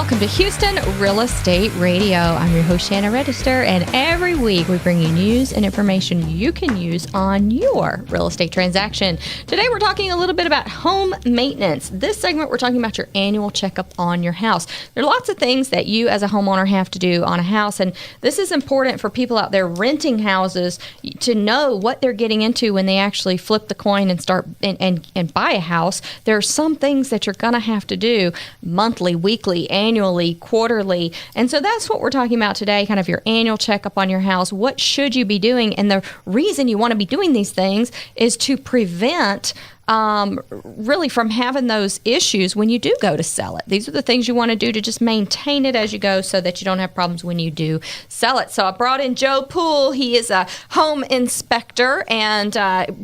welcome to Houston Real Estate Radio. I'm your host, Shannon, and every week we bring you news and information you can use on your real estate transaction. Today we're talking a little bit about home maintenance. This segment we're talking about your annual checkup on your house. There are lots of things that you as a homeowner have to do on a house, and this is important for people out there renting houses to know what they're getting into when they actually flip the coin and start and buy a house. There are some things that you're going to have to do monthly, weekly, annually, quarterly. And so that's what we're talking about today, kind of your annual checkup on your house. What should you be doing? And the reason you want to be doing these things is to prevent really from having those issues when you do go to sell it. These are the things you want to do to just maintain it as you go so that you don't have problems when you do sell it. So I brought in Joe Poole. He is a home inspector and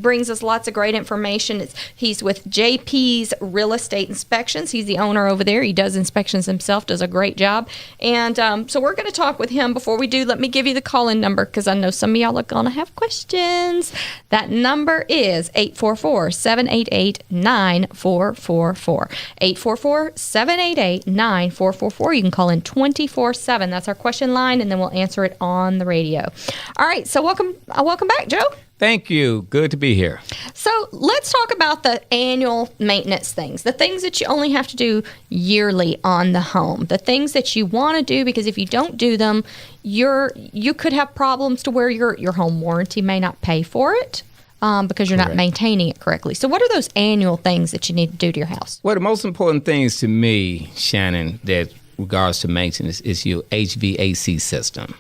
brings us lots of great information. He's with JP's Real Estate Inspections. He's the owner over there. He does inspections himself, does a great job. And so we're going to talk with him. Before we do, let me give you the call-in number because I know some of y'all are going to have questions. That number is 844-788-9444. 844-788-9444. You can call in 24/7. That's our question line, and then we'll answer it on the radio. All right, so welcome back, Joe. Thank you. Good to be here. So let's talk about the annual maintenance things, the things that you only have to do yearly on the home, the things that you want to do, because if you don't do them, you could have problems to where your home warranty may not pay for it. Because you're not maintaining it correctly. So what are those annual things that you need to do to your house? Well, the most important things to me, Shannon, that regards to maintenance is your HVAC system.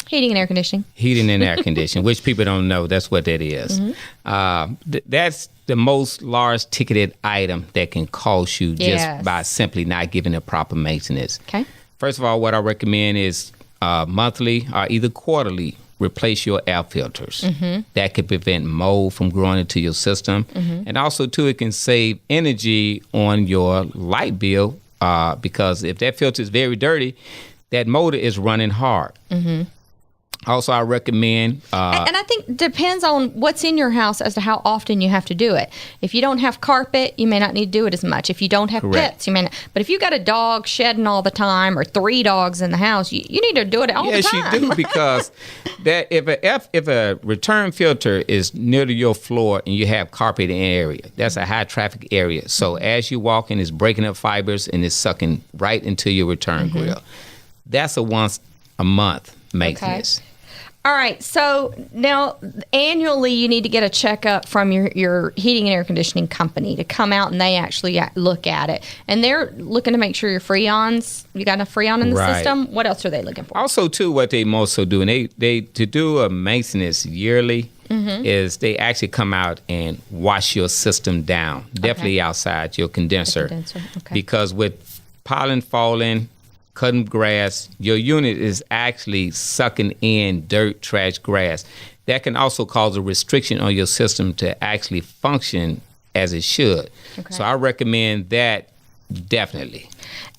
Heating and air conditioning. Heating and air conditioning, which people don't know. That's what that is. Mm-hmm. That's the most large ticketed item that can cost you just by simply not giving it proper maintenance. Okay. First of all, what I recommend is monthly or either quarterly, replace your air filters. Mm-hmm. That could prevent mold from growing into your system. Mm-hmm. And also, too, it can save energy on your light bill because if that filter is very dirty, that motor is running hard. Mm-hmm. Also, I recommend... and I think it depends on what's in your house as to how often you have to do it. If you don't have carpet, you may not need to do it as much. If you don't have pets, you may not. But if you got a dog shedding all the time or 3 dogs in the house, you need to do it all the time. Yes, you do, because that if a return filter is near to your floor and you have carpet in the area, that's a high traffic area. So as you walk in, it's breaking up fibers and it's sucking right into your return grill. That's a once a month maintenance. Okay. All right, so now annually you need to get a checkup from your heating and air conditioning company to come out and they actually look at it. And they're looking to make sure your freons, you got enough freon in the system. What else are they looking for? Also, too, what they also do, and they to do a maintenance yearly, is they actually come out and wash your system down, definitely outside your condenser. Because with pollen falling, cutting grass, your unit is actually sucking in dirt, trash, grass. That can also cause a restriction on your system to actually function as it should. Okay. So I recommend that definitely.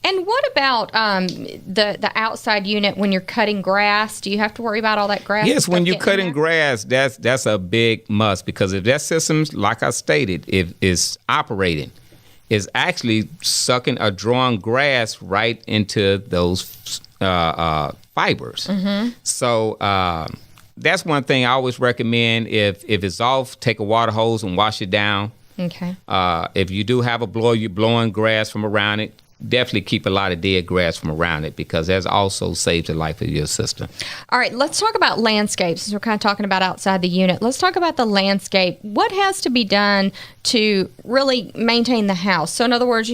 And what about the outside unit when you're cutting grass? Do you have to worry about all that grass? Yes, when you're cutting grass, that's a big must, because if that system, like I stated, if is operating, is actually sucking or drawing grass right into those fibers. Mm-hmm. So that's one thing I always recommend. If it's off, take a water hose and wash it down. Okay. If you do have a blower, you're blowing grass from around it, definitely keep a lot of dead grass from around it, because that also saves the life of your system. All right, let's talk about landscapes. Since we're kind of talking about outside the unit, let's talk about the landscape. What has to be done to really maintain the house? So in other words,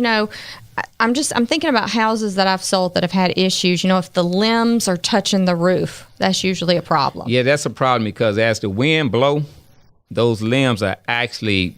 I'm thinking about houses that I've sold that have had issues. If the limbs are touching the roof, that's usually a problem. Yeah, that's a problem, because as the wind blow, those limbs are actually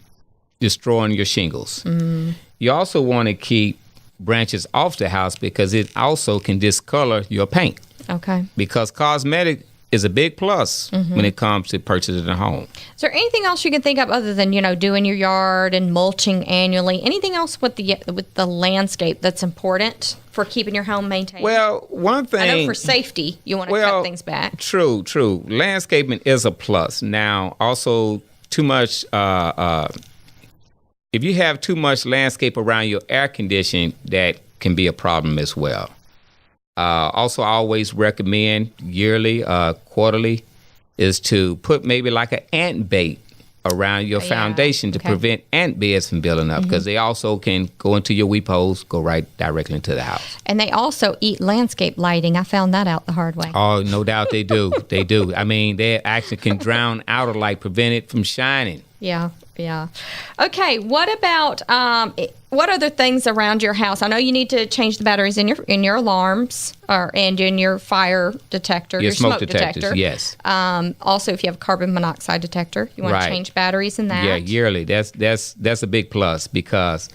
destroying your shingles. Mm. You also want to keep branches off the house, because it also can discolor your paint. Okay. Because cosmetic is a big plus when it comes to purchasing a home. Is there anything else you can think of other than, doing your yard and mulching annually? Anything else with the landscape that's important for keeping your home maintained? Well, one thing... I know for safety, you want to cut things back. True. Landscaping is a plus. Now, also, too much... if you have too much landscape around your air conditioning, that can be a problem as well. Also, I always recommend yearly, quarterly, is to put maybe like an ant bait around your foundation to prevent ant beds from building up, because they also can go into your weep holes, go right directly into the house. And they also eat landscape lighting. I found that out the hard way. Oh, no doubt they do. They do. I mean, they actually can drown outer light, prevent it from shining. Yeah. Okay, what about what other things around your house? I know you need to change the batteries in your alarms and in your fire detector, your smoke detector. Yes. Also, if you have a carbon monoxide detector, you want to change batteries in that. Yeah, yearly. That's a big plus, because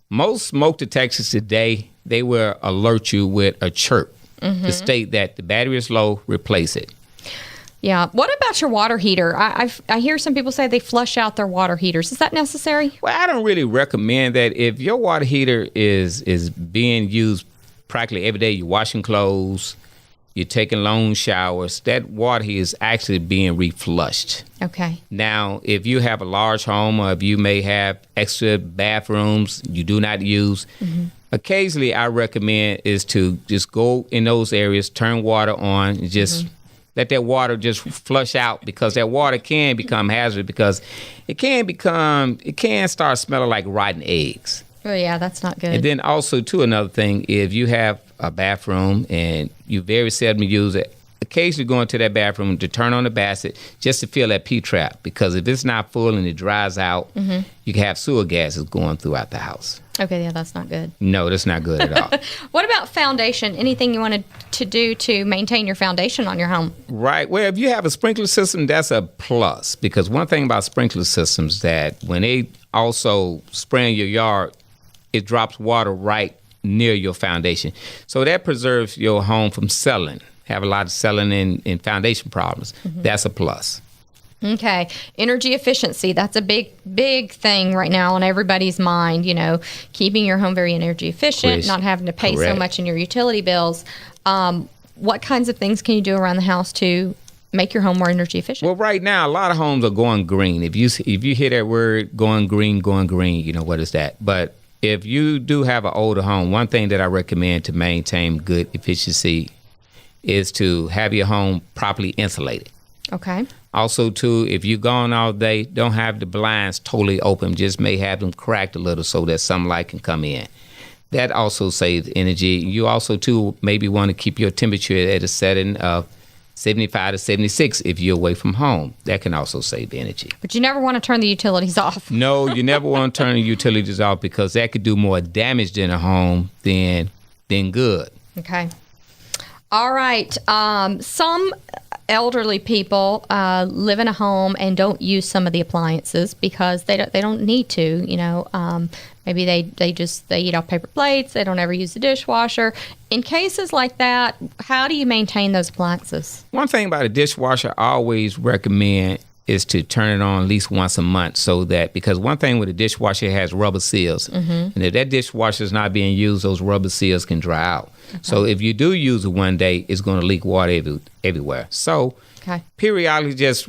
most smoke detectors today, they will alert you with a chirp to state that the battery is low. Replace it. Yeah. What about your water heater? I hear some people say they flush out their water heaters. Is that necessary? Well, I don't really recommend that. If your water heater is being used practically every day, you're washing clothes, you're taking long showers, that water heater is actually being reflushed. Okay. Now, if you have a large home, or if you may have extra bathrooms you do not use, occasionally I recommend is to just go in those areas, turn water on, and just let that water just flush out, because that water can become hazardous, because it can start smelling like rotten eggs. Oh, yeah, that's not good. And then also, too, another thing, if you have a bathroom and you very seldom use it, occasionally go into that bathroom to turn on the basket just to fill that P-trap, because if it's not full and it dries out, you can have sewer gases going throughout the house. Okay, yeah, that's not good. No, that's not good at all. What about foundation? Anything you wanted to do to maintain your foundation on your home? Right. Well, if you have a sprinkler system, that's a plus, because one thing about sprinkler systems, that when they also spray in your yard, it drops water right near your foundation. So that preserves your home from settling. Have a lot of settling in foundation problems. That's a plus. Okay. Energy efficiency. That's a big thing right now on everybody's mind, keeping your home very energy efficient, not having to pay so much in your utility bills. What kinds of things can you do around the house to make your home more energy efficient? Well, right now, a lot of homes are going green. If you hear that word going green, what is that? But if you do have an older home, one thing that I recommend to maintain good efficiency is to have your home properly insulated. Okay. Also, too, if you're gone all day, don't have the blinds totally open. Just may have them cracked a little so that some light can come in. That also saves energy. You also, too, maybe want to keep your temperature at a setting of 75 to 76 if you're away from home. That can also save energy. But you never want to turn the utilities off. No, you never want to turn the utilities off, because that could do more damage in a home than good. Okay. All right. Some elderly people live in a home and don't use some of the appliances because they don't need to. Maybe they eat off paper plates. They don't ever use the dishwasher. In cases like that, how do you maintain those appliances? One thing about a dishwasher I always recommend is to turn it on at least once a month, because one thing with a dishwasher, it has rubber seals. And if that dishwasher is not being used, those rubber seals can dry out. Okay. So if you do use it one day, it's going to leak water everywhere. So periodically just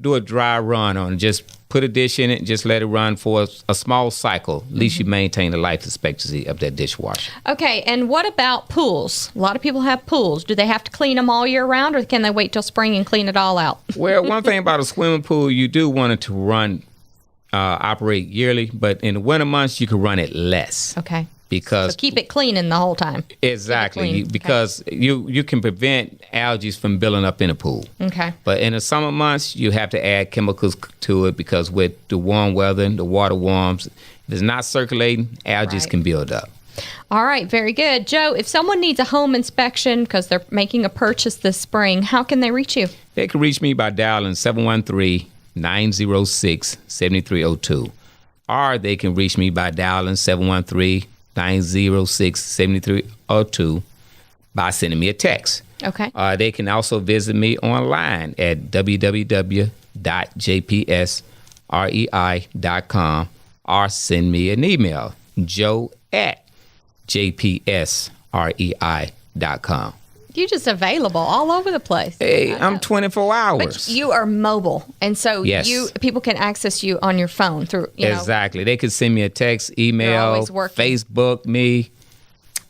do a dry run on it. Just put a dish in it and just let it run for a small cycle. At least you maintain the life expectancy of that dishwasher. Okay, and what about pools? A lot of people have pools. Do they have to clean them all year round, or can they wait till spring and clean it all out? Well, one thing about a swimming pool, you do want it to operate yearly, but in the winter months, you can run it less. Okay. So keep it cleaning the whole time. Exactly, because you can prevent algae from building up in a pool. Okay. But in the summer months, you have to add chemicals to it, because with the warm weather, the water warms. If it's not circulating, algae can build up. All right, very good. Joe, if someone needs a home inspection because they're making a purchase this spring, how can they reach you? They can reach me by dialing 713-906-7302. Or they can reach me by dialing 713-906-7302 by sending me a text. Okay. They can also visit me online at www.jpsrei.com or send me an email, joe@jpsrei.com. You're just available all over the place. Hey, I'm 24 hours. But you are mobile, and so people can access you on your phone through. Exactly. They can send me a text, email, Facebook me.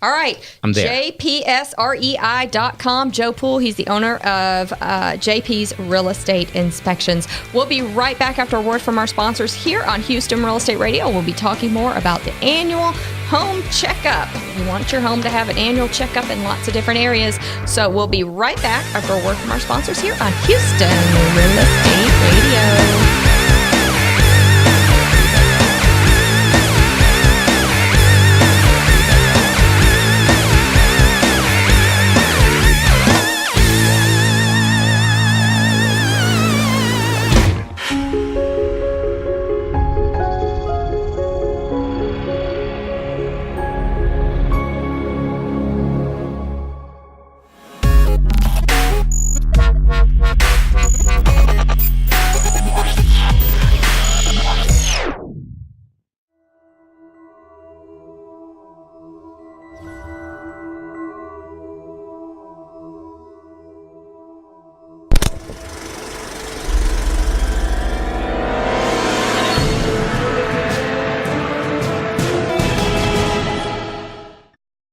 All right. I'm there. JPSREI.com. Joe Poole, he's the owner of JP's Real Estate Inspections. We'll be right back after a word from our sponsors here on Houston Real Estate Radio. We'll be talking more about the annual home checkup. You want your home to have an annual checkup in lots of different areas. So we'll be right back after a word from our sponsors here on Houston Real Estate Radio.